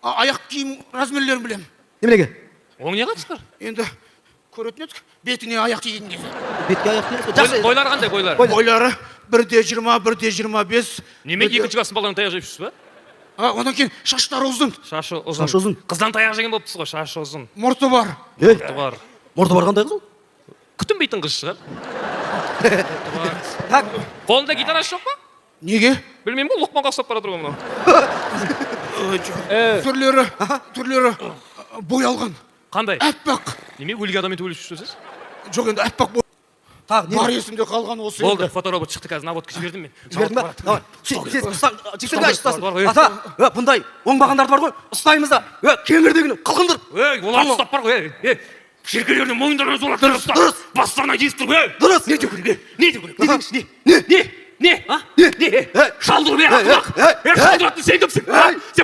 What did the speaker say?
аяқ киім размерлерін білем. Немеге? Оң не қатысы бар? Енді көретін едік, бетіне аяқ тиген кезде. Бетке аяқ тиген. Жақсы. Бойлары қандай бойлары? Бойлары 1,20, 1,25. Неме екінші класс баланың таяқ жеп жүрсіз ба? Одан кейін шаштары ұзын, Шашы ұзын. Шашы ұзын. Қыздан таяқ жеген болып тұрсыз ғой, шашы ұзын. мұрты бар. Мұрты бар. Мұрты бар қандай қыз ол? Күтінбейтін қыз шығар. Так. Қолында гитарасы жоқ па? Неге? Білмеймін ғой, лұқманға ұқсап бара тұр ғой мынау. Түрлері боялған. Қандай? Әппақ. Неме өлген адаммен төбелесіп жүрсіз? Жоқ, енді әппақ Так, бар есімде қалған осы. Болды, фоторобот шықты қазір, наводка жібердім мен. Жібердің ба? Давай. Жігіттерге айтып Бар, тастасын. Ата, бұндай оңбағандарды бар ғой, ұстаймыз да. Кеңірдегіні қылқындыр. Олар ұстап бар ғой, Шеркелердің мойындарынан соларды ұстап, бастарынан естір, Дұрыс. Не деу керек, не деу керек, не? Шалдыр бер, ақымақ. Шалдыратын сен кімсің?